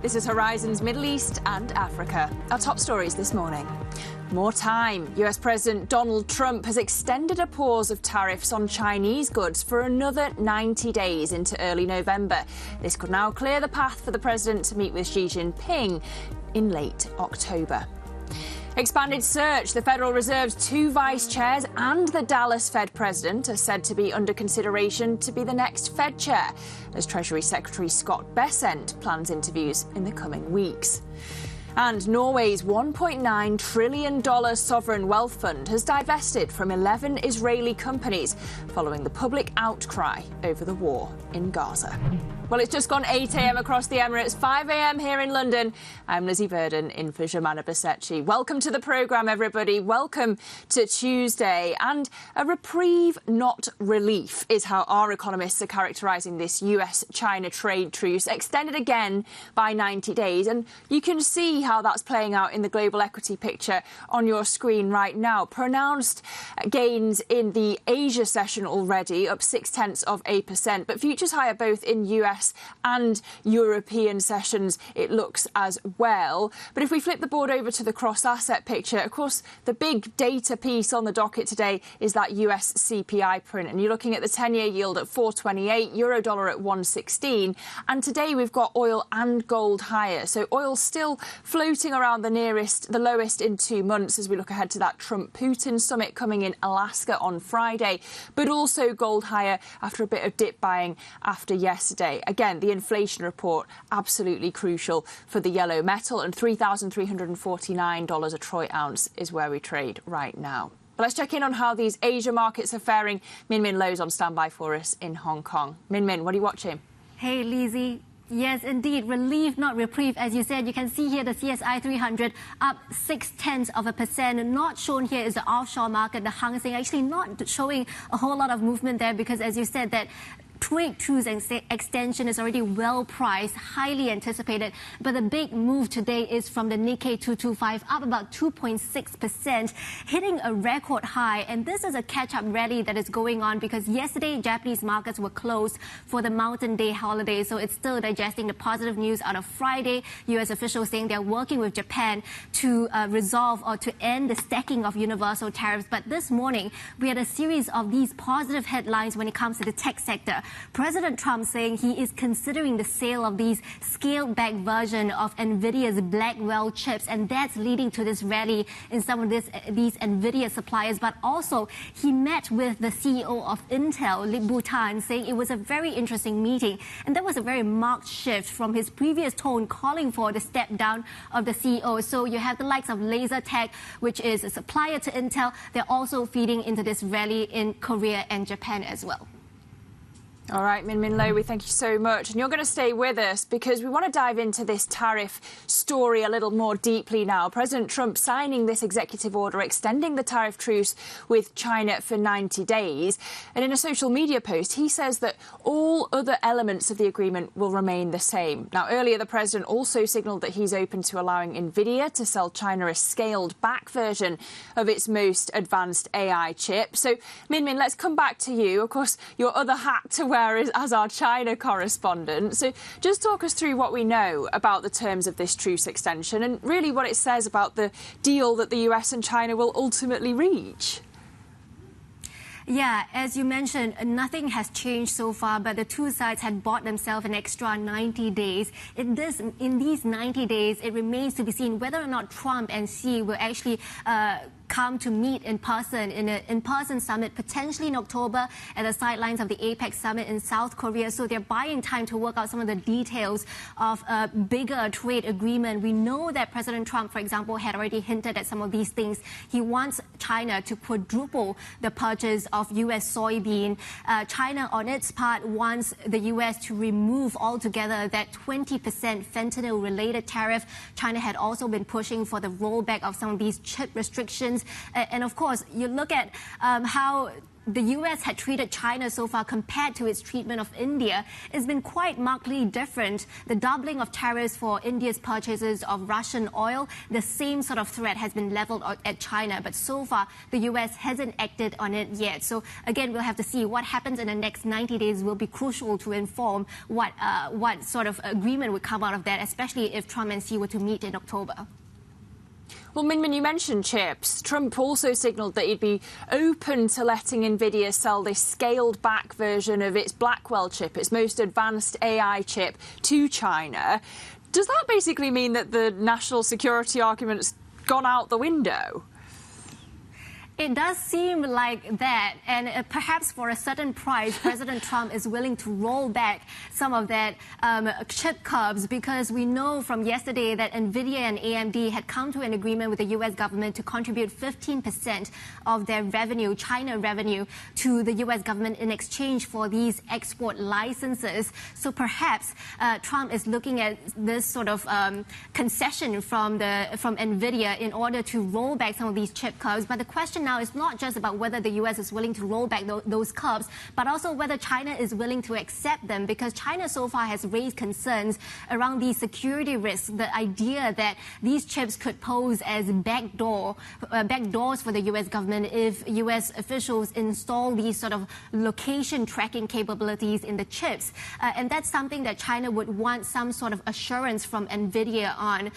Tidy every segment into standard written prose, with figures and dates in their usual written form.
This is Horizon's Middle East and Africa. Our top stories this morning. More time. US President Donald Trump has extended a pause of tariffs on Chinese goods for another 90 days into early November. This could now clear the path for the president to meet with Xi Jinping in late October. Expanded search. The Federal Reserve's two vice chairs and the Dallas Fed president are said to be under consideration to be the next Fed chair, as Treasury Secretary Scott Bessent plans interviews in the coming weeks. And Norway's $1.9 trillion sovereign wealth fund has divested from 11 Israeli companies following the public outcry over the war in Gaza. Well, it's just gone 8 a.m. across the Emirates, 5 a.m. here in London. I'm Lizzie Verdon in for Jemana Basechi. Welcome to the programme, everybody. Welcome to Tuesday. And a reprieve, not relief, is how our economists are characterising this US-China trade truce, extended again by 90 days. And you can see how that's playing out in the global equity picture on your screen right now. Pronounced gains in the Asia session already, up 0.6%, but futures higher both in US and European sessions, it looks as well. But if we flip the board over to the cross-asset picture, of course, the big data piece on the docket today is that US CPI print. And you're looking at the 10-year yield at 4.28, euro-dollar at 1.16. And today we've got oil and gold higher. So oil still floating around the lowest in 2 months as we look ahead to that Trump-Putin summit coming in Alaska on Friday. But also gold higher after a bit of dip buying after yesterday. Again, the inflation report absolutely crucial for the yellow metal, and $3,349 a troy ounce is where we trade right now. But let's check in on how these Asia markets are faring. Min Min Lo's on standby for us in Hong Kong. Min Min, what are you watching? Hey, Lizzie. Yes, indeed. Relief, not reprieve. As you said, you can see here the CSI 300 up 0.6%. Not shown here is the offshore market, the Hang Seng, actually not showing a whole lot of movement there because, as you said, that trade truce extension is already well priced, highly anticipated. But the big move today is from the Nikkei 225, up about 2.6%, hitting a record high. And this is a catch-up rally that is going on because yesterday Japanese markets were closed for the Mountain Day holiday. So it's still digesting the positive news out of Friday. U.S. officials saying they're working with Japan to resolve or to end the stacking of universal tariffs. But this morning, we had a series of these positive headlines when it comes to the tech sector. President Trump saying he is considering the sale of these scaled-back version of NVIDIA's Blackwell chips, and that's leading to this rally in some of these NVIDIA suppliers. But also, he met with the CEO of Intel, Lip-Bu Tan, saying it was a very interesting meeting, and that was a very marked shift from his previous tone calling for the step down of the CEO. So you have the likes of LaserTech, which is a supplier to Intel. They're also feeding into this rally in Korea and Japan as well. All right, Min Min Lo, we thank you so much. And you're going to stay with us because we want to dive into this tariff story a little more deeply now. President Trump signing this executive order extending the tariff truce with China for 90 days. And in a social media post, he says that all other elements of the agreement will remain the same. Now, earlier, the president also signalled that he's open to allowing NVIDIA to sell China a scaled-back version of its most advanced AI chip. So, Min Min, let's come back to you. Of course, your other hat to wear is as our China correspondent. So just talk us through what we know about the terms of this truce extension and really what it says about the deal that the US and China will ultimately reach. Yeah, as you mentioned, nothing has changed so far, but the two sides had bought themselves an extra 90 days. In these 90 days, it remains to be seen whether or not Trump and Xi will actually come to meet in person in an in-person summit, potentially in October at the sidelines of the APEC summit in South Korea. So they're buying time to work out some of the details of a bigger trade agreement. We know that President Trump, for example, had already hinted at some of these things. He wants China to quadruple the purchase of U.S. soybean. China, on its part, wants the U.S. to remove altogether that 20% fentanyl-related tariff. China had also been pushing for the rollback of some of these chip restrictions. concerns. And of course, you look at how the US had treated China so far compared to its treatment of India. It's been quite markedly different. The doubling of tariffs for India's purchases of Russian oil, the same sort of threat has been leveled at China. But so far, the US hasn't acted on it yet. So again, we'll have to see what happens in the next 90 days will be crucial to inform what sort of agreement would come out of that, especially if Trump and Xi were to meet in October. Well, Min, you mentioned chips. Trump also signalled that he'd be open to letting NVIDIA sell this scaled-back version of its Blackwell chip, its most advanced AI chip, to China. Does that basically mean that the national security argument's gone out the window? It does seem like that, and perhaps for a certain price, President Trump is willing to roll back some of that chip curbs, because we know from yesterday that NVIDIA and AMD had come to an agreement with the U.S. government to contribute 15% of their revenue, China revenue, to the U.S. government in exchange for these export licenses. So perhaps Trump is looking at this sort of concession from NVIDIA in order to roll back some of these chip curbs. But the question now is not just about whether the U.S. is willing to roll back those curbs, but also whether China is willing to accept them, because China so far has raised concerns around these security risks, the idea that these chips could pose as backdoors for the U.S. government if U.S. officials install these sort of location tracking capabilities in the chips. And that's something that China would want some sort of assurance from NVIDIA on.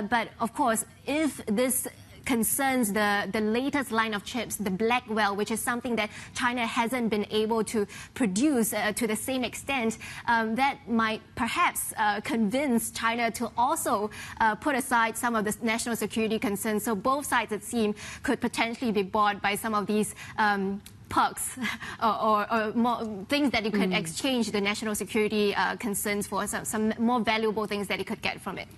But of course, if this concerns the latest line of chips, the Blackwell, which is something that China hasn't been able to produce to the same extent, that might perhaps convince China to also put aside some of the national security concerns. So both sides, it seems, could potentially be bought by some of these perks or more things that you could exchange the national security concerns for, some more valuable things that you could get from it.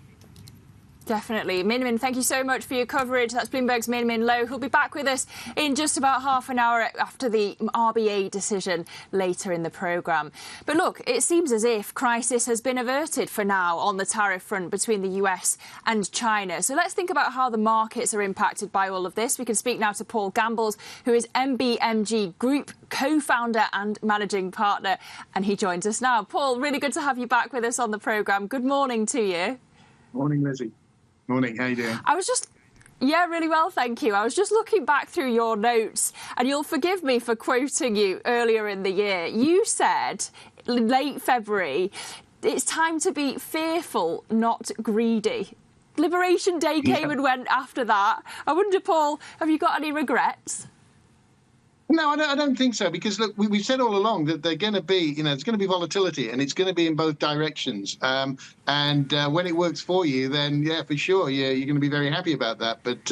Definitely. Min, thank you so much for your coverage. That's Bloomberg's Min Lo, who'll be back with us in just about half an hour after the RBA decision later in the programme. But look, it seems as if crisis has been averted for now on the tariff front between the US and China. So let's think about how the markets are impacted by all of this. We can speak now to Paul Gambles, who is MBMG Group co-founder and managing partner, and he joins us now. Paul, really good to have you back with us on the programme. Good morning to you. Morning, Lizzie. Morning, how you doing? Yeah, really well, thank you. I was just looking back through your notes, and you'll forgive me for quoting you earlier in the year. You said, late February, it's time to be fearful, not greedy. Liberation Day came and went after that. I wonder, Paul, have you got any regrets? No, I don't think so, because look, we've said all along that they're going to be, there's going to be volatility, and it's going to be in both directions. And when it works for you, then yeah, for sure, you're going to be very happy about that. But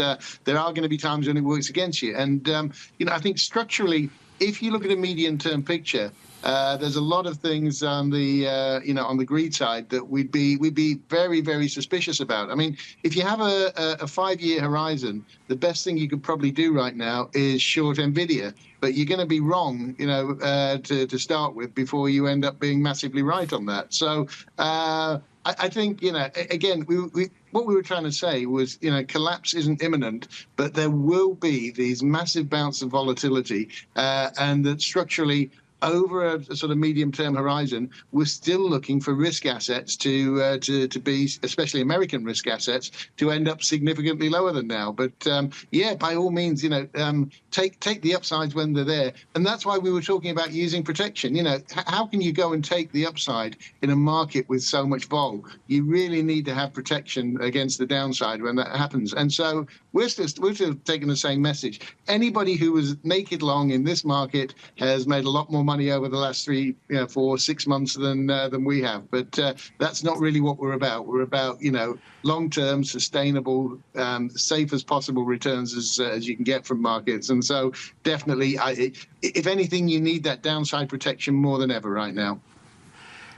there are going to be times when it works against you. And I think structurally, if you look at a medium-term picture, there's a lot of things on the on the greed side that we'd be very, very suspicious about. I mean, if you have a 5-year horizon, the best thing you could probably do right now is short NVIDIA. But you're going to be wrong, to start with before you end up being massively right on that. So I think, again, what we were trying to say was, collapse isn't imminent, but there will be these massive bouts of volatility, and that structurally, over a sort of medium-term horizon, we're still looking for risk assets to be, especially American risk assets, to end up significantly lower than now. But yeah, by all means, take the upsides when they're there, and that's why we were talking about using protection. How can you go and take the upside in a market with so much vol? You really need to have protection against the downside when that happens. And so we're still taking the same message. Anybody who was naked long in this market has made a lot more money over the last 3, 4, 6 months than we have. But that's not really what we're about. We're about, long-term, sustainable, safe as possible returns as you can get from markets. And so definitely, if anything, you need that downside protection more than ever right now.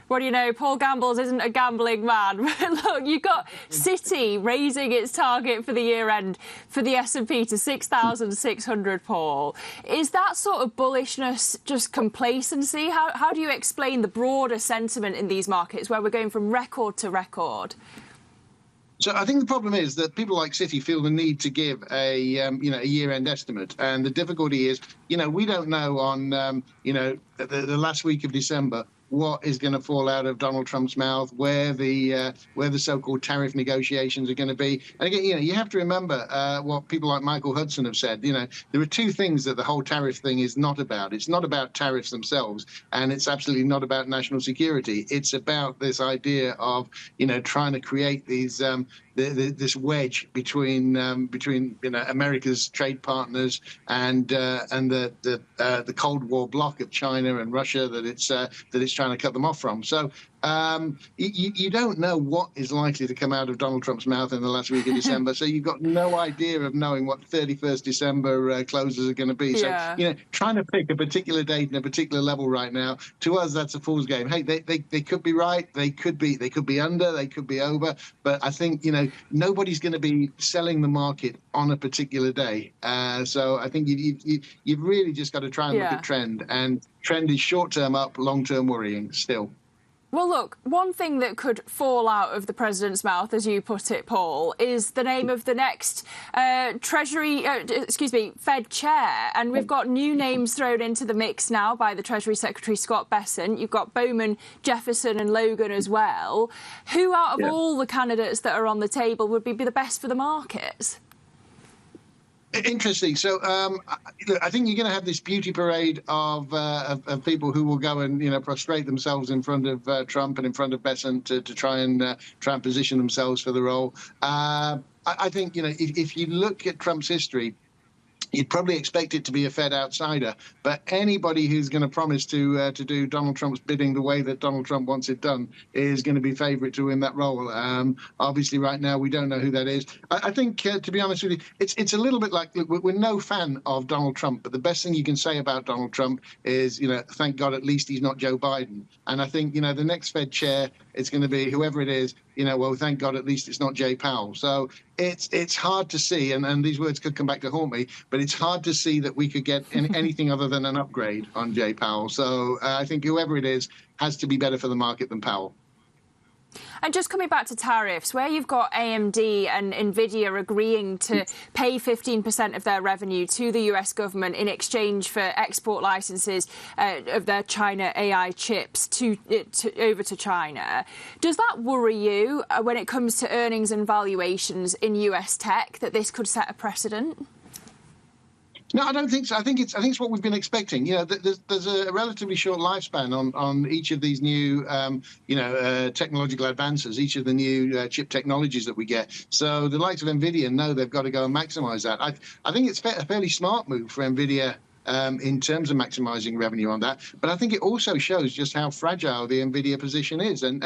What do you know, Paul Gambles isn't a gambling man. Look, you've got Citi raising its target for the year end for the S&P to 6,600, Paul. Is that sort of bullishness just complacency? How do you explain the broader sentiment in these markets where we're going from record to record? So I think the problem is that people like Citi feel the need to give a year-end estimate, and the difficulty is, we don't know on the last week of December what is going to fall out of Donald Trump's mouth, where the so-called tariff negotiations are going to be. And again, you have to remember what people like Michael Hudson have said. There are two things that the whole tariff thing is not about. It's not about tariffs themselves, and it's absolutely not about national security. It's about this idea of trying to create these this wedge between America's trade partners and the Cold War bloc of China and Russia that it's trying to cut them off from. So you don't know what is likely to come out of Donald Trump's mouth in the last week of December. So you've got no idea of knowing what 31st December closes are going to be. Yeah. So trying to pick a particular date and a particular level right now, to us that's a fool's game. Hey, they could be right, they could be under, they could be over, but I think nobody's going to be selling the market on a particular day. So I think you've really just got to try and look at trend, and trend is short-term up, long-term worrying still. Well, look, one thing that could fall out of the president's mouth, as you put it, Paul, is the name of the next Fed chair. And we've got new names thrown into the mix now by the Treasury Secretary, Scott Bessent. You've got Bowman, Jefferson and Logan as well. Who out of all the candidates that are on the table would be the best for the markets? Interesting. So I think you're going to have this beauty parade of people who will go and prostrate themselves in front of Trump and in front of Bessent to try and position themselves for the role. I think if you look at Trump's history, you'd probably expect it to be a Fed outsider, but anybody who's going to promise to do Donald Trump's bidding the way that Donald Trump wants it done is going to be favorite to win that role. Obviously, right now, we don't know who that is. I think, to be honest with you, it's a little bit like, look, we're no fan of Donald Trump, but the best thing you can say about Donald Trump is, thank God at least he's not Joe Biden. And I think, the next Fed chair, it's going to be whoever it is, well, thank God at least it's not Jay Powell. So it's hard to see, and these words could come back to haunt me, but it's hard to see that we could get anything other than an upgrade on Jay Powell. So I think whoever it is has to be better for the market than Powell. And just coming back to tariffs, where you've got AMD and NVIDIA agreeing to pay 15% of their revenue to the US government in exchange for export licenses of their China AI chips over to China, does that worry you when it comes to earnings and valuations in US tech, that this could set a precedent? No, I don't think so. I think it's what we've been expecting. There's a relatively short lifespan on each of these new, technological advances, each of the new chip technologies that we get. So the likes of NVIDIA know they've got to go and maximize that. I think it's a fairly smart move for NVIDIA in terms of maximizing revenue on that. But I think it also shows just how fragile the NVIDIA position is. And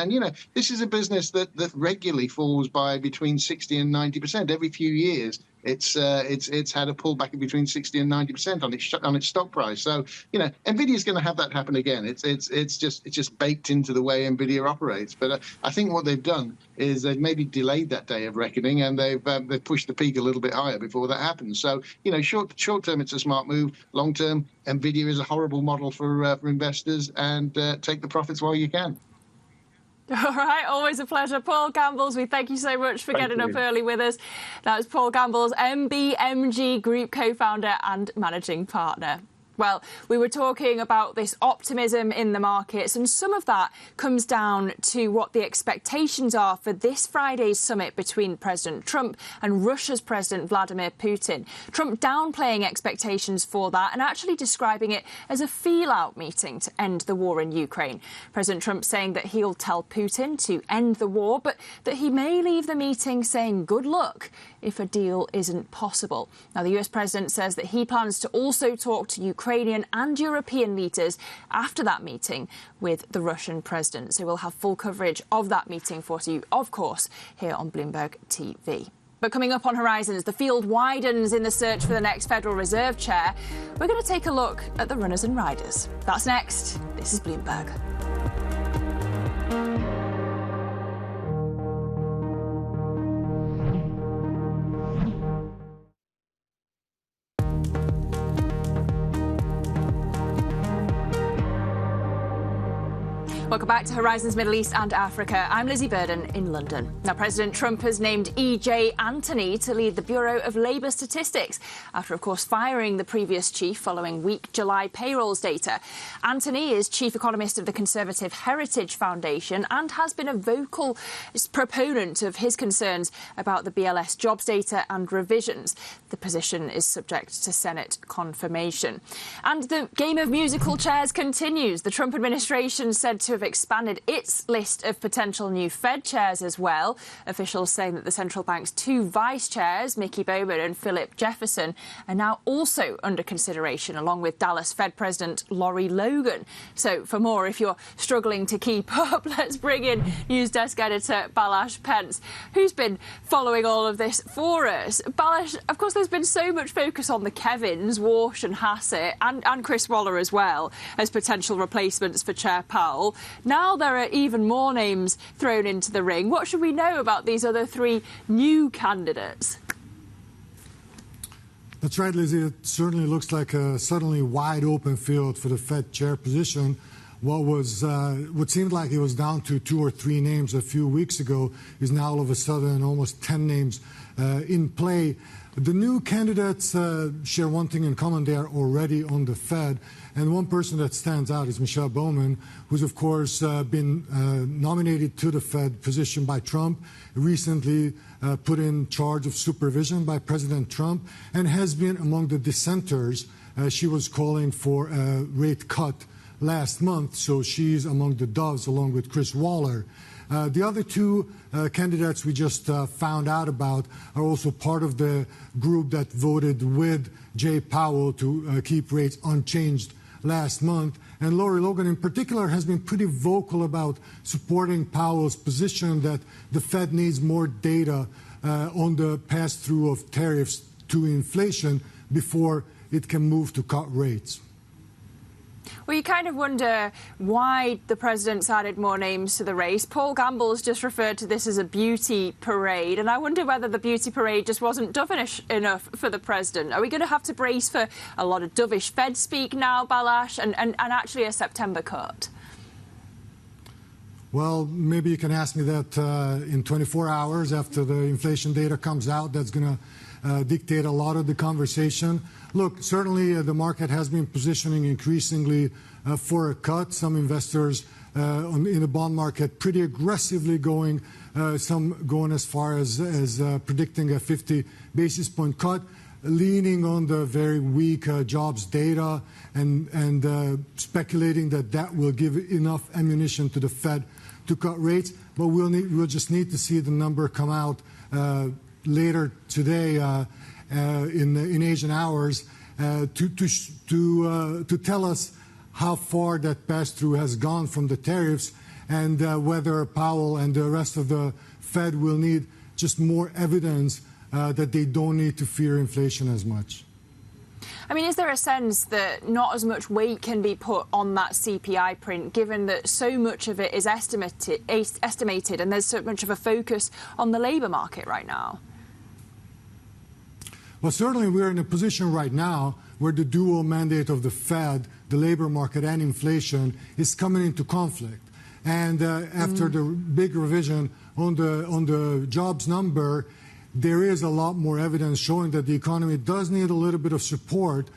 this is a business that regularly falls by between 60 and 90% every few years. It's had a pullback of between 60 and 90% on its stock price. So Nvidia is going to have that happen again. It's just baked into the way Nvidia operates. But I think what they've done is they've maybe delayed that day of reckoning, and they've pushed the peak a little bit higher before that happens. So short term it's a smart move. Long term, Nvidia is a horrible model for investors, and take the profits while you can. All right, always a pleasure. Paul Gambles, we thank you so much for getting up early with us. That was Paul Gambles, MBMG Group co-founder and managing partner. Well, we were talking about this optimism in the markets, and some of that comes down to what the expectations are for this Friday's summit between President Trump and Russia's President Vladimir Putin. Trump downplaying expectations for that and actually describing it as a feel-out meeting to end the war in Ukraine. President Trump saying that he'll tell Putin to end the war, but that he may leave the meeting saying good luck if a deal isn't possible. Now, the US president says that he plans to also talk to Ukrainian and European leaders after that meeting with the Russian president. So we'll have full coverage of that meeting for you, of course, here on Bloomberg TV. But coming up on Horizons, the field widens in the search for the next Federal Reserve chair. We're going to take a look at the runners and riders. That's next. This is Bloomberg. Welcome back to Horizons Middle East and Africa. I'm Lizzie Burden in London. Now, President Trump has named E.J. Anthony to lead the Bureau of Labour Statistics after, of course, firing the previous chief following weak July payrolls data. Anthony is chief economist of the Conservative Heritage Foundation and has been a vocal proponent of his concerns about the BLS jobs data and revisions. The position is subject to Senate confirmation. And the game of musical chairs continues. The Trump administration said to have expanded its list of potential new Fed chairs as well. Officials saying that the central bank's two vice chairs, Mickey Bowman and Philip Jefferson, are now also under consideration, along with Dallas Fed President Lori Logan. So for more, if you're struggling to keep up, let's bring in news desk editor Balazs Pence, who's been following all of this for us. Balazs, of course, there's been so much focus on the Kevins, Walsh and Hassett, and Chris Waller as well, as potential replacements for Chair Powell. Now there are even more names thrown into the ring. What should we know about these other three new candidates? That's right, Lizzie. It certainly looks like a suddenly wide open field for the Fed chair position. What seemed like it was down to 2 or 3 names a few weeks ago is now all of a sudden almost 10 names in play. The new candidates share one thing in common. They are already on the Fed. And one person that stands out is Michelle Bowman, who's, of course, been nominated to the Fed position by Trump, recently put in charge of supervision by President Trump, and has been among the dissenters. She was calling for a rate cut last month, so she's among the doves along with Chris Waller. The other two candidates we just found out about are also part of the group that voted with Jay Powell to keep rates unchanged last month. And Lori Logan in particular has been pretty vocal about supporting Powell's position that the Fed needs more data on the pass-through of tariffs to inflation before it can move to cut rates. Well, you kind of wonder why the president's added more names to the race. Paul Gamble's just referred to this as a beauty parade, and I wonder whether the beauty parade just wasn't dovish enough for the president. Are we going to have to brace for a lot of dovish Fed speak now, Balazs, and actually a September cut? Well, maybe you can ask me that in 24 hours after the inflation data comes out. That's going to dictate a lot of the conversation. Look, certainly the market has been positioning increasingly for a cut. Some investors in the bond market pretty aggressively going, some going as far as predicting a 50 basis point cut, leaning on the very weak jobs data and speculating that that will give enough ammunition to the Fed to cut rates. But we'll just need to see the number come out later today in Asian hours to tell us how far that pass-through has gone from the tariffs and whether Powell and the rest of the Fed will need just more evidence that they don't need to fear inflation as much. I mean, is there a sense that not as much weight can be put on that CPI print, given that so much of it is estimated and there's so much of a focus on the labour market right now? Well, certainly we're in a position right now where the dual mandate of the Fed, the labor market and inflation, is coming into conflict. And after the big revision on the jobs number, there is a lot more evidence showing that the economy does need a little bit of support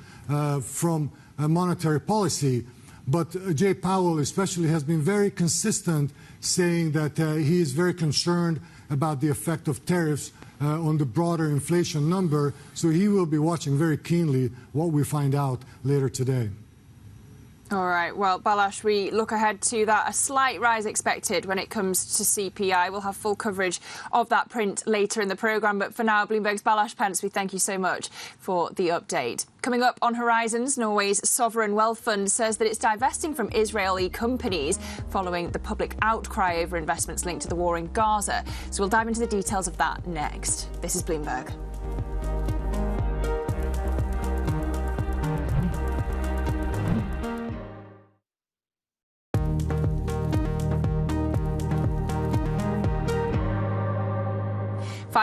from monetary policy. But Jay Powell especially has been very consistent saying that he is very concerned about the effect of tariffs on the broader inflation number. So he will be watching very keenly what we find out later today. All right. Well, Balazs, we look ahead to that. A slight rise expected when it comes to CPI. We'll have full coverage of that print later in the programme. But for now, Bloomberg's Balazs Pence, we thank you so much for the update. Coming up on Horizons, Norway's sovereign wealth fund says that it's divesting from Israeli companies following the public outcry over investments linked to the war in Gaza. So we'll dive into the details of that next. This is Bloomberg.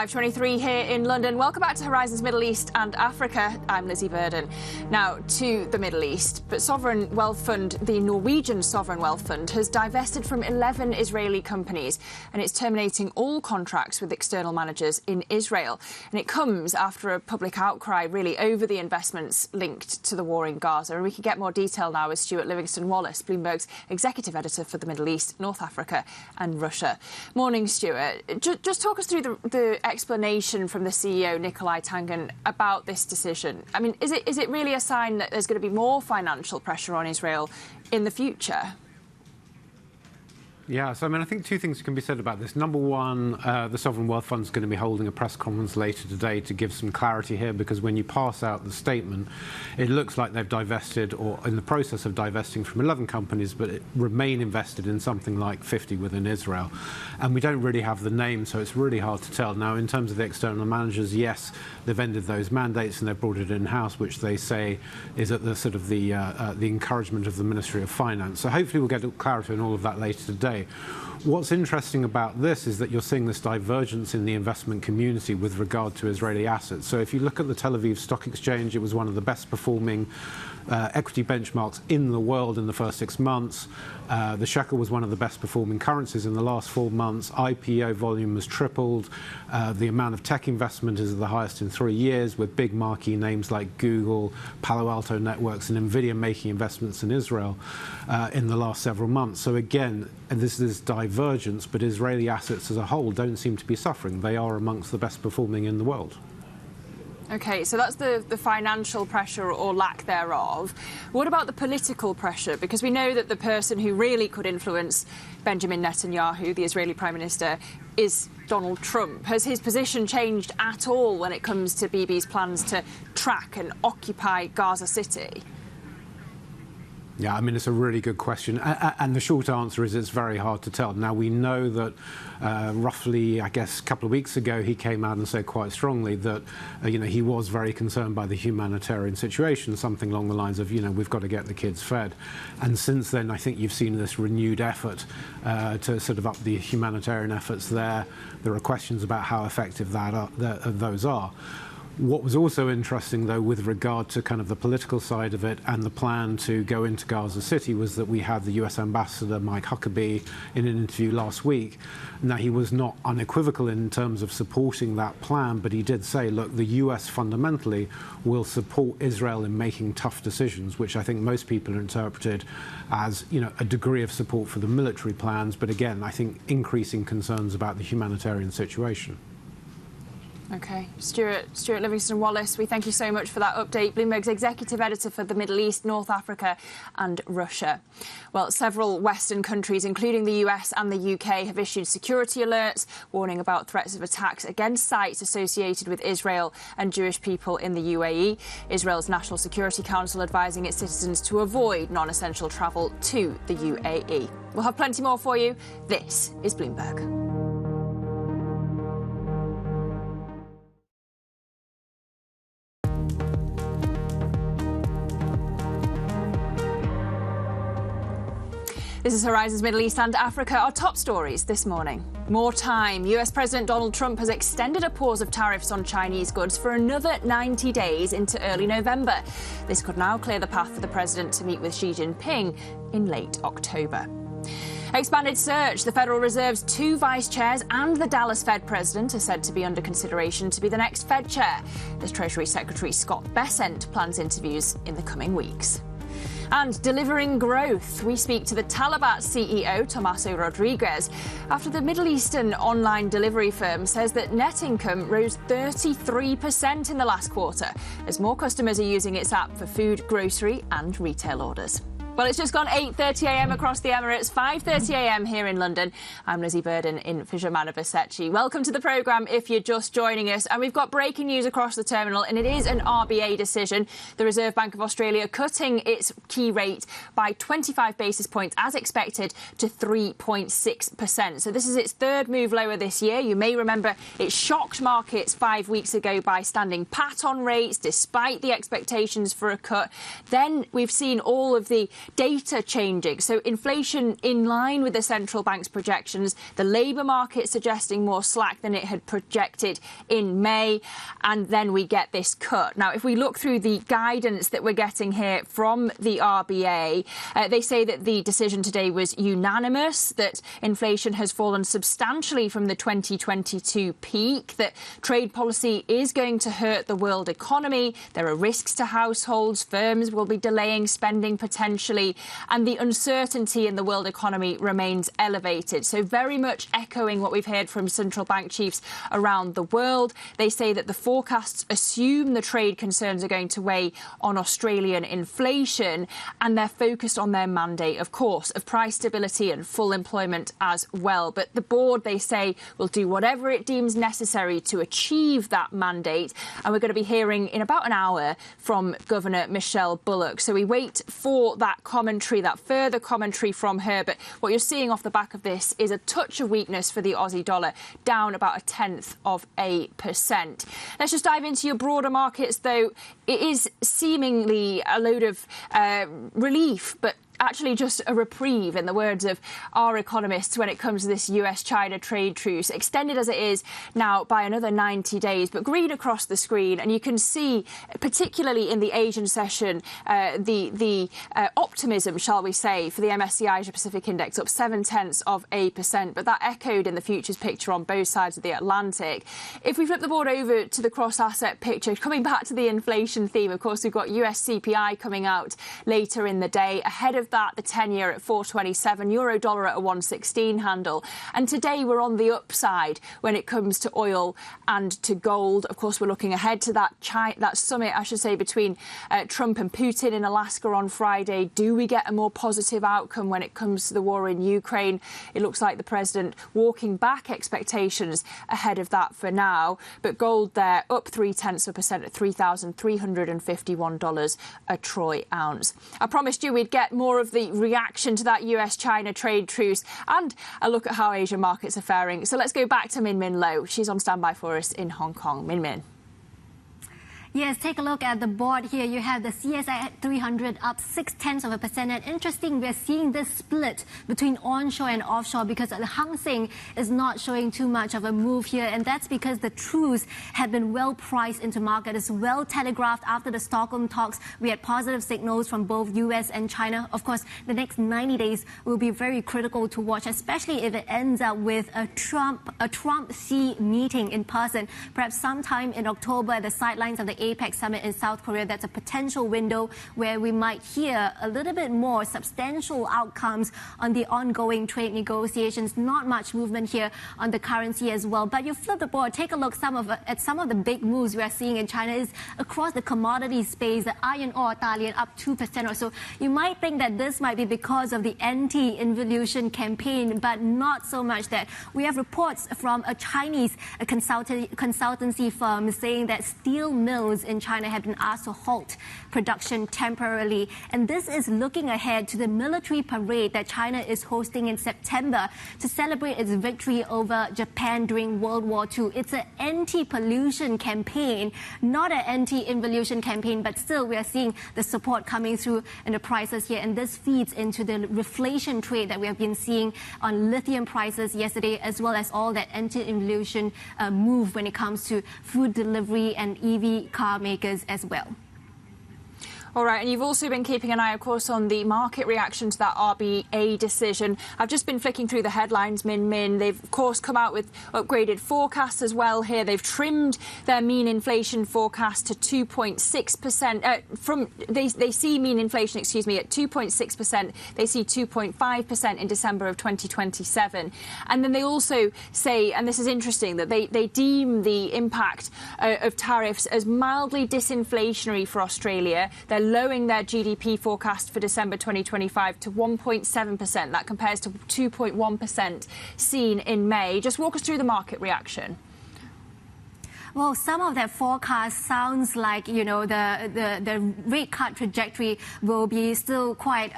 5:23 here in London. Welcome back to Horizons Middle East and Africa. I'm Lizzie Burden. Now to the Middle East, but sovereign wealth fund, the Norwegian sovereign wealth fund, has divested from 11 Israeli companies, and it's terminating all contracts with external managers in Israel. And it comes after a public outcry, really, over the investments linked to the war in Gaza. And we can get more detail now with Stuart Livingston-Wallace, Bloomberg's executive editor for the Middle East, North Africa and Russia. Morning, Stuart. Just talk us through the explanation from the CEO, Nikolai Tangen, about this decision. I mean, is it really a sign that there's going to be more financial pressure on Israel in the future? Yeah, so I mean, I think two things can be said about this. Number one, the Sovereign Wealth Fund is going to be holding a press conference later today to give some clarity here, because when you pass out the statement, it looks like they've divested or in the process of divesting from 11 companies, but it remain invested in something like 50 within Israel. And we don't really have the name, so it's really hard to tell. Now, in terms of the external managers, yes, they've ended those mandates and they've brought it in-house, which they say is at the sort of the encouragement of the Ministry of Finance. So hopefully we'll get clarity on all of that later today. What's interesting about this is that you're seeing this divergence in the investment community with regard to Israeli assets. So if you look at the Tel Aviv Stock Exchange, it was one of the best performing equity benchmarks in the world in the first 6 months. The shekel was one of the best performing currencies in the last 4 months. IPO volume has tripled. The amount of tech investment is the highest in 3 years, with big marquee names like Google, Palo Alto Networks and Nvidia making investments in Israel in the last several months. So again, this is divergence, but Israeli assets as a whole don't seem to be suffering. They are amongst the best performing in the world. OK, so that's the financial pressure or lack thereof. What about the political pressure? Because we know that the person who really could influence Benjamin Netanyahu, the Israeli Prime Minister, is Donald Trump. Has his position changed at all when it comes to Bibi's plans to track and occupy Gaza City? Yeah, I mean, it's a really good question. And the short answer is it's very hard to tell. Now, we know that roughly, I guess, a couple of weeks ago, he came out and said quite strongly that, he was very concerned by the humanitarian situation, something along the lines of, we've got to get the kids fed. And since then, I think you've seen this renewed effort to sort of up the humanitarian efforts there. There are questions about how effective those are. What was also interesting, though, with regard to kind of the political side of it and the plan to go into Gaza City, was that we had the US Ambassador Mike Huckabee in an interview last week. Now, he was not unequivocal in terms of supporting that plan, but he did say, look, the US fundamentally will support Israel in making tough decisions, which I think most people interpreted as, a degree of support for the military plans. But again, I think increasing concerns about the humanitarian situation. OK. Stuart Livingston-Wallace, we thank you so much for that update. Bloomberg's executive editor for the Middle East, North Africa and Russia. Well, several Western countries, including the US and the UK, have issued security alerts warning about threats of attacks against sites associated with Israel and Jewish people in the UAE. Israel's National Security Council advising its citizens to avoid non-essential travel to the UAE. We'll have plenty more for you. This is Bloomberg. This is Horizons Middle East and Africa. Our top stories this morning. More time. US President Donald Trump has extended a pause of tariffs on Chinese goods for another 90 days into early November. This could now clear the path for the president to meet with Xi Jinping in late October. Expanded search. The Federal Reserve's 2 vice chairs and the Dallas Fed president are said to be under consideration to be the next Fed chair, as Treasury Secretary Scott Bessent plans interviews in the coming weeks. And delivering growth. We speak to the Talabat CEO, Tomaso Rodriguez, after the Middle Eastern online delivery firm says that net income rose 33% in the last quarter, as more customers are using its app for food, grocery and retail orders. Well, it's just gone 8:30 a.m. across the Emirates, 5:30 a.m. here in London. I'm Lizzie Burden in for Jemana Basechi. Welcome to the programme if you're just joining us. And we've got breaking news across the terminal, and it is an RBA decision. The Reserve Bank of Australia cutting its key rate by 25 basis points, as expected, to 3.6%. So this is its third move lower this year. You may remember it shocked markets 5 weeks ago by standing pat on rates, despite the expectations for a cut. Then we've seen all of the data changing. So inflation in line with the central bank's projections, the labour market suggesting more slack than it had projected in May, and then we get this cut. Now, if we look through the guidance that we're getting here from the RBA, they say that the decision today was unanimous, that inflation has fallen substantially from the 2022 peak, that trade policy is going to hurt the world economy, there are risks to households, firms will be delaying spending potentially, and the uncertainty in the world economy remains elevated. So very much echoing what we've heard from central bank chiefs around the world. They say that the forecasts assume the trade concerns are going to weigh on Australian inflation, and they're focused on their mandate, of course, of price stability and full employment as well. But the board, they say, will do whatever it deems necessary to achieve that mandate. And we're going to be hearing in about an hour from Governor Michelle Bullock. So we wait for that commentary, that further commentary from her. But what you're seeing off the back of this is a touch of weakness for the Aussie dollar, down about 0.1%. Let's just dive into your broader markets, though. It is seemingly a load of relief, but actually just a reprieve, in the words of our economists, when it comes to this US-China trade truce, extended as it is now by another 90 days. But green across the screen, and you can see, particularly in the Asian session, the optimism, shall we say, for the MSCI Asia Pacific Index, up 0.7%. But that echoed in the futures picture on both sides of the Atlantic. If we flip the board over to the cross-asset picture, coming back to the inflation theme, of course, we've got US CPI coming out later in the day. Ahead of that, the 10-year at 4.27, euro dollar at a 1.16 handle. And today we're on the upside when it comes to oil and to gold. Of course, we're looking ahead to that summit, I should say, between Trump and Putin in Alaska on Friday. Do we get a more positive outcome when it comes to the war in Ukraine? It looks like the president walking back expectations ahead of that for now. But gold there up 0.3% at $3,351 a troy ounce. I promised you we'd get more of the reaction to that US-China trade truce and a look at how Asian markets are faring. So let's go back to Min Min Lo. She's on standby for us in Hong Kong. Min Min. Yes, take a look at the board here. You have the CSI 300 up 0.6%. And interesting, we're seeing this split between onshore and offshore because the Hang Seng is not showing too much of a move here. And that's because the truce had been well priced into market. It's well telegraphed after the Stockholm talks. We had positive signals from both US and China. Of course, the next 90 days will be very critical to watch, especially if it ends up with a Trump-Xi meeting in person, perhaps sometime in October at the sidelines of the APEC summit in South Korea. That's a potential window where we might hear a little bit more substantial outcomes on the ongoing trade negotiations. Not much movement here on the currency as well. But you flip the board, take a look at some of the big moves we are seeing in China is across the commodity space. The iron ore, Dalian, up 2% or so. You might think that this might be because of the anti-involution campaign, but not so much that. We have reports from a Chinese consultancy firm saying that steel mills in China have been asked to halt production temporarily. And this is looking ahead to the military parade that China is hosting in September to celebrate its victory over Japan during World War II. It's an anti-pollution campaign, not an anti-involution campaign, but still we are seeing the support coming through in the prices here. And this feeds into the reflation trade that we have been seeing on lithium prices yesterday, as well as all that anti-involution move when it comes to food delivery and EV car makers as well. All right, and you've also been keeping an eye, of course, on the market reaction to that RBA decision. I've just been flicking through the headlines, Min Min. They've, of course, come out with upgraded forecasts as well here. They've trimmed their mean inflation forecast to 2.6%. They see mean inflation, at 2.6%. They see 2.5% in December of 2027. And then they also say, and this is interesting, that they deem the impact of tariffs as mildly disinflationary for Australia. They're lowering their GDP forecast for December 2025 to 1.7%. That compares to 2.1% seen in May. Just walk us through the market reaction. Well, some of that forecast sounds like, you know, the rate cut trajectory will be still quite,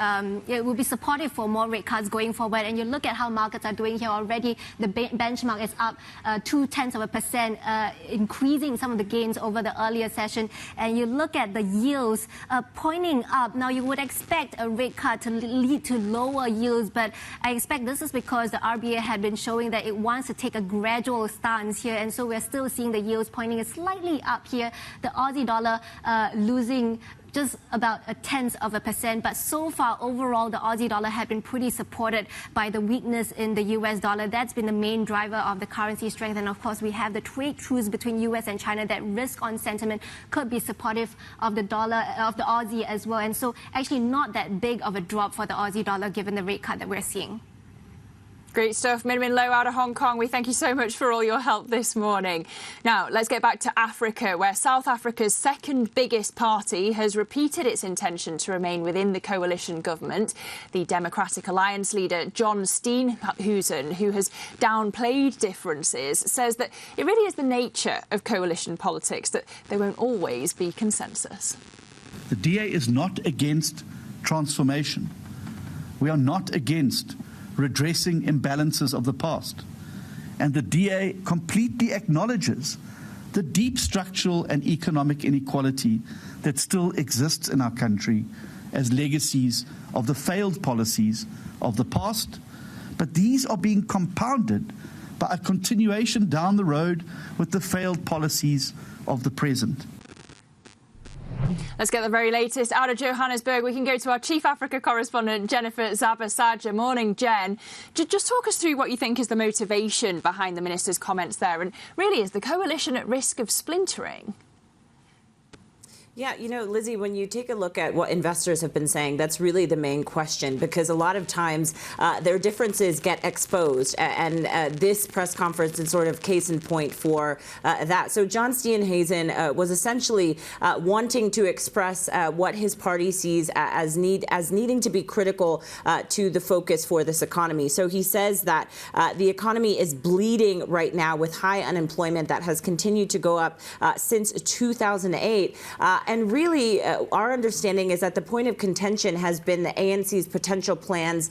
it will be supportive for more rate cuts going forward. And you look at how markets are doing here already, the benchmark is up 0.2%, increasing some of the gains over the earlier session. And you look at the yields pointing up. Now, you would expect a rate cut to lead to lower yields, but I expect this is because the RBA had been showing that it wants to take a gradual stance here, and so we're still seeing the yields pointing slightly up here. The Aussie dollar losing just about 0.1%, but so far overall the Aussie dollar had been pretty supported by the weakness in the US dollar. That's been the main driver of the currency strength, and of course we have the trade truce between US and China. That risk on sentiment could be supportive of the dollar, of the Aussie as well, and so actually not that big of a drop for the Aussie dollar given the rate cut that we're seeing. Great stuff. Min Min Lo out of Hong Kong. We thank you so much for all your help this morning. Now, let's get back to Africa, where South Africa's second biggest party has repeated its intention to remain within the coalition government. The Democratic Alliance leader, John Steenhuisen, who has downplayed differences, says that it really is the nature of coalition politics that there won't always be consensus. The DA is not against transformation. We are not against redressing imbalances of the past. And the DA completely acknowledges the deep structural and economic inequality that still exists in our country as legacies of the failed policies of the past. But these are being compounded by a continuation down the road with the failed policies of the present. Let's get the very latest out of Johannesburg. We can go to our Chief Africa correspondent, Jennifer Zabasaja. Morning, Jen. Just talk us through what you think is the motivation behind the minister's comments there. And really, is the coalition at risk of splintering? Yeah, you know, Lizzie, when you take a look at what investors have been saying, that's really the main question, because a lot of times their differences get exposed. And this press conference is sort of case in point for that. So John Steenhuisen was essentially wanting to express what his party sees as needing to be critical to the focus for this economy. So he says that the economy is bleeding right now with high unemployment that has continued to go up since 2008. And really, our understanding is that the point of contention has been the ANC's potential plans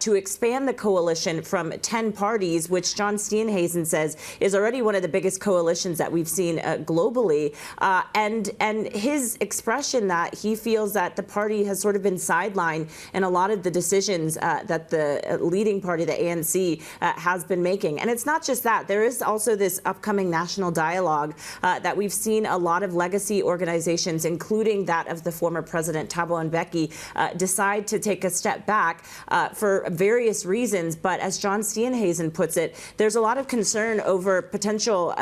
to expand the coalition from 10 parties, which John Steenhuisen says is already one of the biggest coalitions that we've seen globally. And his expression that he feels that the party has sort of been sidelined in a lot of the decisions that the leading party, the ANC, has been making. And it's not just that. There is also this upcoming national dialogue that we've seen a lot of legacy organizations, including that of the former president Thabo Mbeki, decide to take a step back for various reasons. But as John Steenhuisen puts it, there's a lot of concern over potential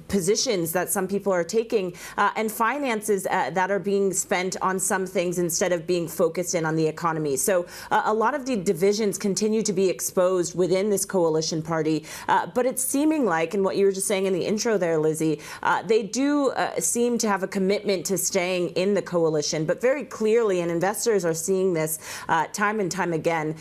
positions that some people are taking and finances that are being spent on some things instead of being focused in on the economy. So a lot of the divisions continue to be exposed within this coalition party. But it's seeming like, and what you were just saying in the intro there, Lizzie, they do seem to have a commitment to staying in the coalition, but very clearly, and investors are seeing this time and time again,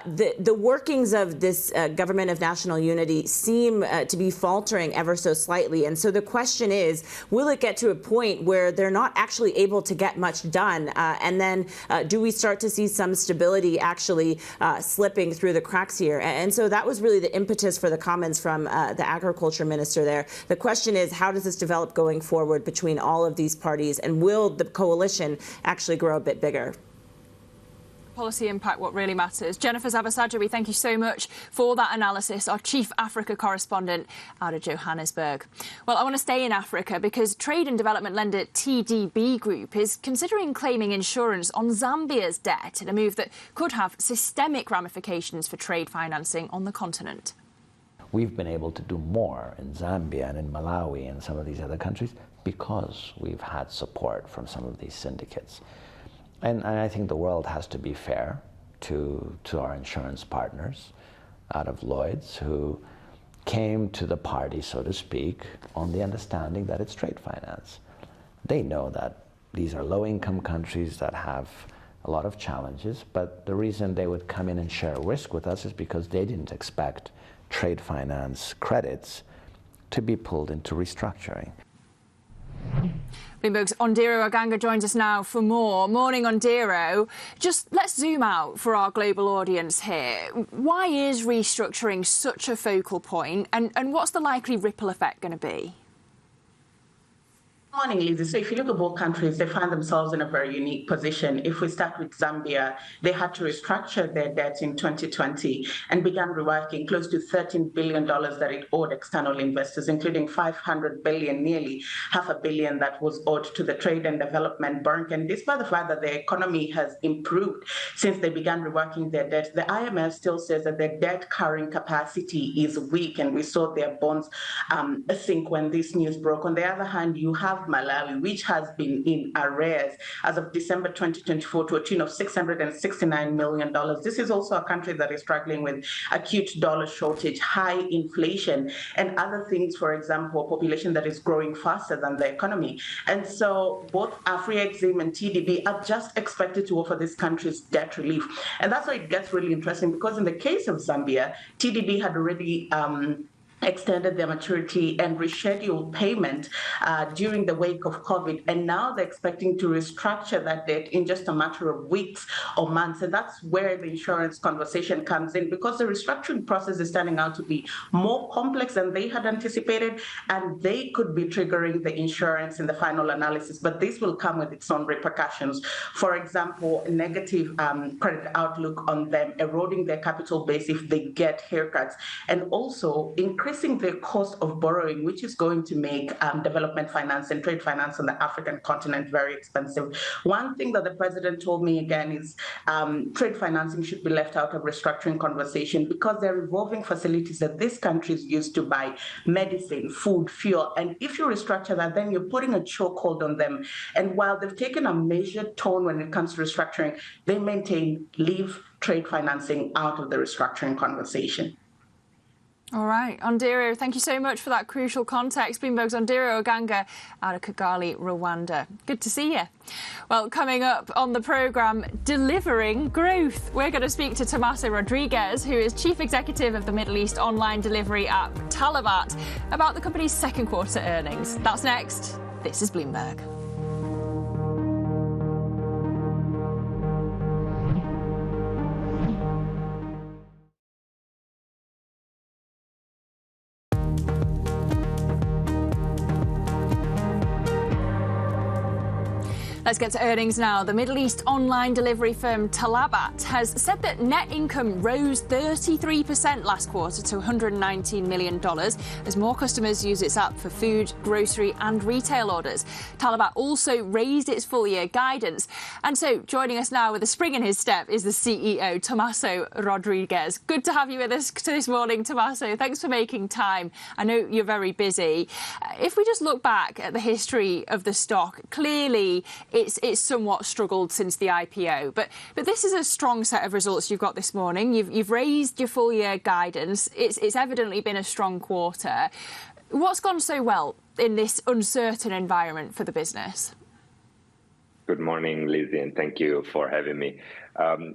the workings of this government of national unity seem to be faltering ever so slightly. And so the question is, will it get to a point where they're not actually able to get much done? And then do we start to see some stability actually slipping through the cracks here? And so that was really the impetus for the comments from the agriculture minister there. The question is, how does this develop going forward between all of these parties, and will the coalition actually grow a bit bigger? Policy impact, what really matters. Jennifer Zabasaja, we thank you so much for that analysis, our Chief Africa correspondent out of Johannesburg. Well, I want to stay in Africa because trade and development lender TDB Group is considering claiming insurance on Zambia's debt in a move that could have systemic ramifications for trade financing on the continent. We've been able to do more in Zambia and in Malawi and some of these other countries because we've had support from some of these syndicates. And I think the world has to be fair to our insurance partners out of Lloyd's, who came to the party, so to speak, on the understanding that it's trade finance. They know that these are low-income countries that have a lot of challenges, but the reason they would come in and share risk with us is because they didn't expect trade finance credits to be pulled into restructuring. Bloomberg's Ondiro Oganga joins us now for more. Morning, Ondiro. Just let's zoom out for our global audience here. Why is restructuring such a focal point, and what's the likely ripple effect going to be? Morning, Lizzie. So if you look at both countries, they find themselves in a very unique position. If we start with Zambia, they had to restructure their debt in 2020 and began reworking close to $13 billion that it owed external investors, including $500 billion, nearly $500 million that was owed to the Trade and Development Bank. And despite the fact that their economy has improved since they began reworking their debt, the IMF still says that their debt carrying capacity is weak, and we saw their bonds sink when this news broke. On the other hand, you have Malawi, which has been in arrears as of December 2024 to a tune of $669 million. This is also a country that is struggling with acute dollar shortage, high inflation, and other things, for example, population that is growing faster than the economy. And so both Afrexim and TDB are just expected to offer these countries debt relief. And that's why it gets really interesting, because in the case of Zambia, TDB had already extended their maturity and rescheduled payment during the wake of COVID. And now they're expecting to restructure that debt in just a matter of weeks or months. And that's where the insurance conversation comes in, because the restructuring process is turning out to be more complex than they had anticipated, and they could be triggering the insurance in the final analysis. But this will come with its own repercussions. For example, negative credit outlook on them, eroding their capital base if they get haircuts, and also increasing the cost of borrowing, which is going to make development finance and trade finance on the African continent very expensive. One thing that the president told me again is trade financing should be left out of restructuring conversation, because they're revolving facilities that these countries use to buy medicine, food, fuel. And if you restructure that, then you're putting a chokehold on them. And while they've taken a measured tone when it comes to restructuring, they maintain leave trade financing out of the restructuring conversation. All right, Ondiro, thank you so much for that crucial context. Bloomberg's Ondiro Oganga out of Kigali, Rwanda. Good to see you. Well, coming up on the programme, delivering growth. We're going to speak to Tomaso Rodriguez, who is Chief Executive of the Middle East online delivery app Talabat, about the company's second quarter earnings. That's next. This is Bloomberg. Let's get to earnings now. The Middle East online delivery firm Talabat has said that net income rose 33% last quarter to $119 million as more customers use its app for food, grocery and retail orders. Talabat also raised its full-year guidance. And so joining us now with a spring in his step is the CEO, Tomaso Rodriguez. Good to have you with us this morning, Tomaso. Thanks for making time. I know you're very busy. If we just look back at the history of the stock, clearly it's somewhat struggled since the IPO, but this is a strong set of results you've got this morning. You've raised your full year guidance. It's evidently been a strong quarter. What's gone so well in this uncertain environment for the business? Good morning, Lizzie, and thank you for having me.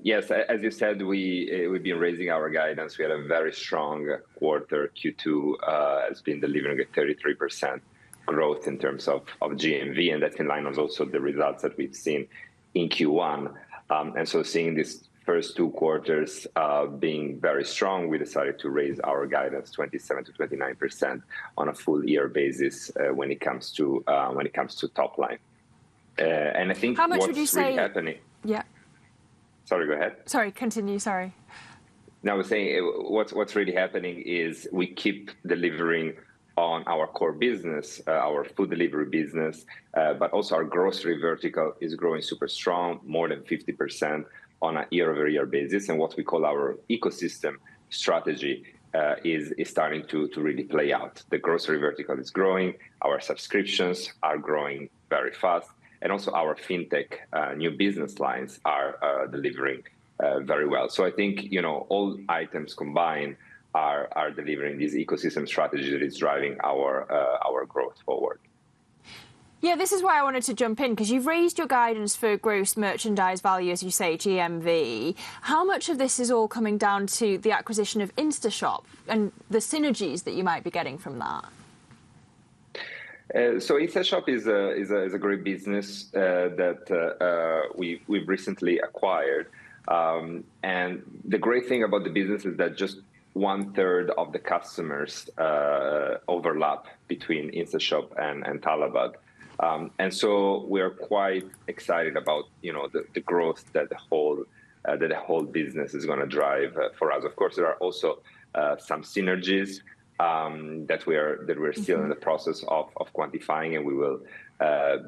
Yes, as you said, we've been raising our guidance. We had a very strong quarter. Q2 has been delivering a 33% growth in terms of GMV, and that's in line with also the results that we've seen in Q1. And so seeing these first two quarters being very strong, we decided to raise our guidance 27 to 29% on a full year basis when it comes to top line. And I think how much what's would you say? Really happening. Yeah. Sorry, go ahead. Sorry, continue. Sorry. No, I was saying what's really happening is we keep delivering on our core business, our food delivery business, but also our grocery vertical is growing super strong, more than 50% on a year-over-year basis. And what we call our ecosystem strategy is starting to really play out. The grocery vertical is growing, our subscriptions are growing very fast, and also our fintech new business lines are delivering very well. So I think, all items combined are delivering this ecosystem strategy that is driving our growth forward. Yeah, this is why I wanted to jump in, because you've raised your guidance for gross merchandise value, as you say, GMV. How much of this is all coming down to the acquisition of InstaShop and the synergies that you might be getting from that? So InstaShop is a great business that we've recently acquired, and the great thing about the business is that just 1/3 of the customers overlap between InstaShop and Talabat, and so we're quite excited about the growth that the whole business is going to drive for us. Of course, there are also some synergies that we're still in the process of quantifying, and we will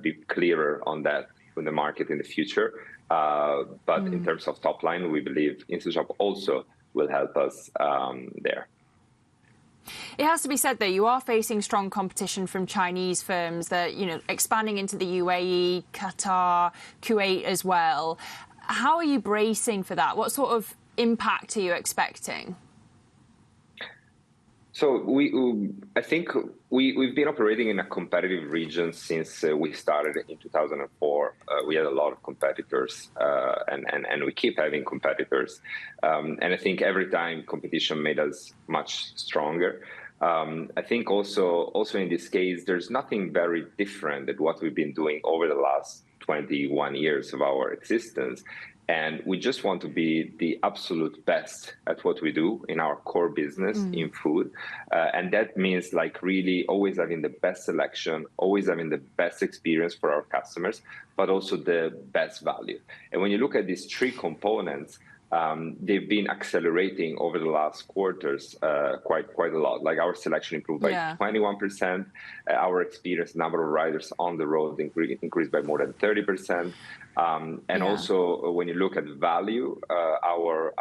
be clearer on that with the market in the future. But in terms of top line, we believe InstaShop also will help us there. It has to be said, though, you are facing strong competition from Chinese firms that, expanding into the UAE, Qatar, Kuwait as well. How are you bracing for that? What sort of impact are you expecting? So I think we've been operating in a competitive region since we started in 2004. We had a lot of competitors, and we keep having competitors. And I think every time competition made us much stronger. I think also in this case, there's nothing very different than what we've been doing over the last 21 years of our existence. And we just want to be the absolute best at what we do in our core business in food. And that means really always having the best selection, always having the best experience for our customers, but also the best value. And when you look at these three components, they've been accelerating over the last quarters quite a lot. Like our selection improved by 21%. Our experience, number of riders on the road increased by more than 30%. And also, when you look at value, our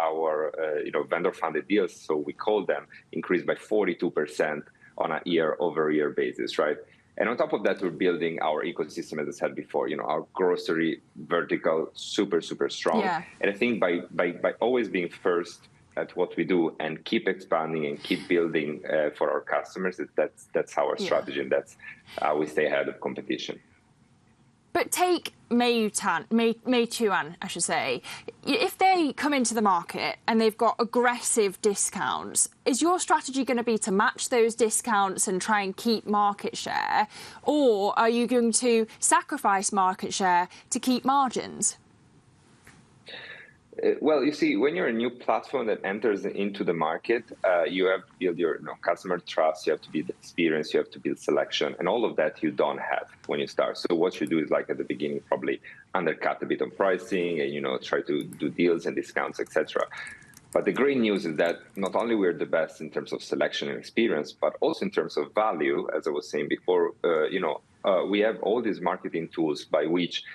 vendor-funded deals, so we call them, increased by 42% on a year-over-year basis, right? And on top of that, we're building our ecosystem, as I said before. Our grocery vertical, super strong. Yeah. And I think by always being first at what we do and keep expanding and keep building for our customers, that's our strategy, and that's how we stay ahead of competition. But take Meituan, I should say. If they come into the market and they've got aggressive discounts, is your strategy going to be to match those discounts and try and keep market share? Or are you going to sacrifice market share to keep margins? Well, you see, when you're a new platform that enters into the market, you have to build your customer trust, you have to build experience, you have to build selection, and all of that you don't have when you start. So what you do is, like at the beginning, probably undercut a bit on pricing and try to do deals and discounts, etc. But the great news is that not only we're the best in terms of selection and experience, but also in terms of value, as I was saying before. We have all these marketing tools by which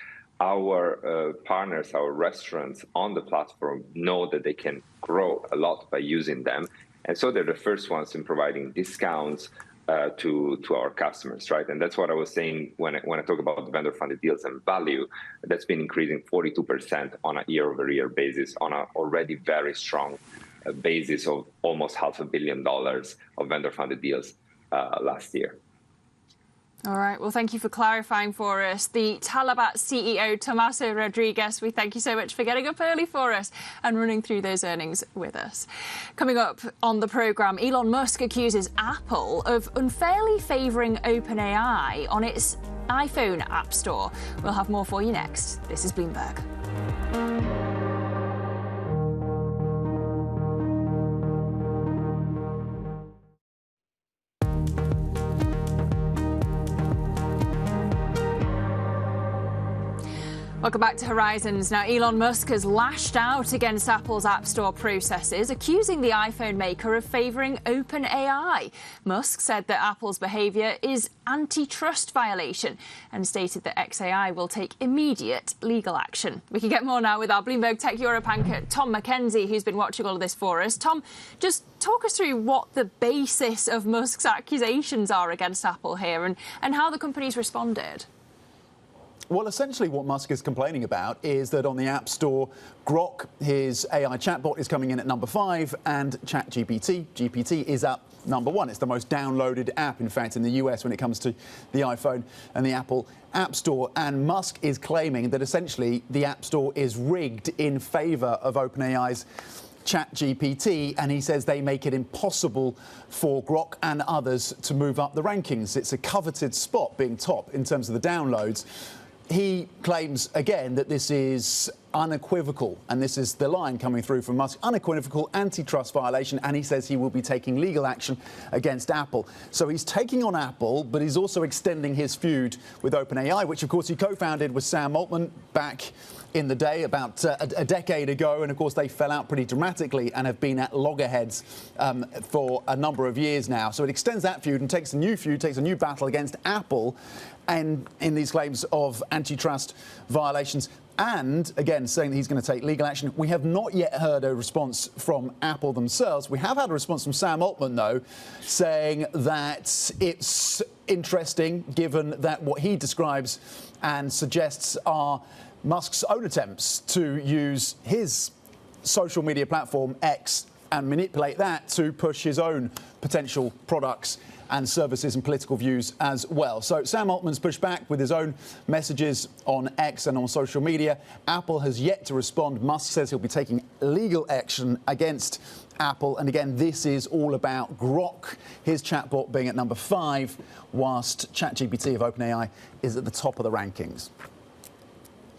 our partners, our restaurants on the platform know that they can grow a lot by using them. And so they're the first ones in providing discounts to our customers, right? And that's what I was saying when I talk about vendor-funded deals and value. That's been increasing 42% on a year-over-year basis on an already very strong basis of almost $500 million of vendor-funded deals last year. All right. Well, thank you for clarifying for us. The Talabat CEO, Tomaso Rodriguez, we thank you so much for getting up early for us and running through those earnings with us. Coming up on the programme, Elon Musk accuses Apple of unfairly favouring OpenAI on its iPhone App Store. We'll have more for you next. This is Bloomberg. Welcome back to Horizons. Now, Elon Musk has lashed out against Apple's App Store processes, accusing the iPhone maker of favouring OpenAI. Musk said that Apple's behaviour is antitrust violation and stated that XAI will take immediate legal action. We can get more now with our Bloomberg Tech Europe anchor, Tom McKenzie, who's been watching all of this for us. Tom, just talk us through what the basis of Musk's accusations are against Apple here and how the company's responded. Well, essentially what Musk is complaining about is that on the App Store, Grok, his AI chatbot, is coming in at number 5, and ChatGPT, GPT, is at number 1. It's the most downloaded app, in fact, in the US when it comes to the iPhone and the Apple App Store. And Musk is claiming that essentially the App Store is rigged in favour of OpenAI's ChatGPT, and he says they make it impossible for Grok and others to move up the rankings. It's a coveted spot, being top in terms of the downloads. He claims again that this is unequivocal, and this is the line coming through from Musk, unequivocal antitrust violation, and he says he will be taking legal action against Apple. So he's taking on Apple, but he's also extending his feud with OpenAI, which of course he co-founded with Sam Altman back in the day, about a decade ago, and of course they fell out pretty dramatically and have been at loggerheads for a number of years now. So it extends that feud and takes a new battle against Apple, and in these claims of antitrust violations, and again saying that he's going to take legal action. We have not yet heard a response from Apple themselves. We have had a response from Sam Altman, though, saying that it's interesting, given that what he describes and suggests are Musk's own attempts to use his social media platform, X, and manipulate that to push his own potential products and services and political views as well. So Sam Altman's pushed back with his own messages on X and on social media. Apple has yet to respond. Musk says he'll be taking legal action against Apple. And again, this is all about Grok, his chatbot being at number 5, whilst ChatGPT of OpenAI is at the top of the rankings.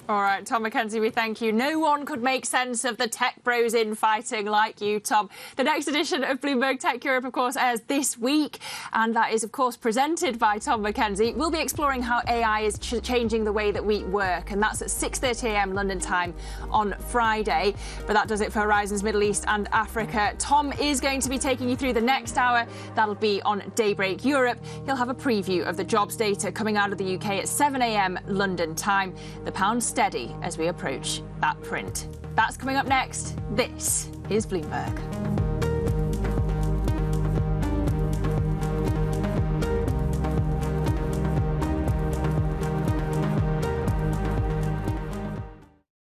All right, Tom Mackenzie, we thank you. No one could make sense of the tech bros infighting like you, Tom. The next edition of Bloomberg Tech Europe, of course, airs this week, and that is, of course, presented by Tom Mackenzie. We'll be exploring how AI is changing the way that we work, and that's at 6:30 a.m. London time on Friday. But that does it for Horizons Middle East and Africa. Tom is going to be taking you through the next hour. That'll be on Daybreak Europe. He'll have a preview of the jobs data coming out of the UK at 7 a.m. London time. The pound steady as we approach that print. That's coming up next. This is Bloomberg.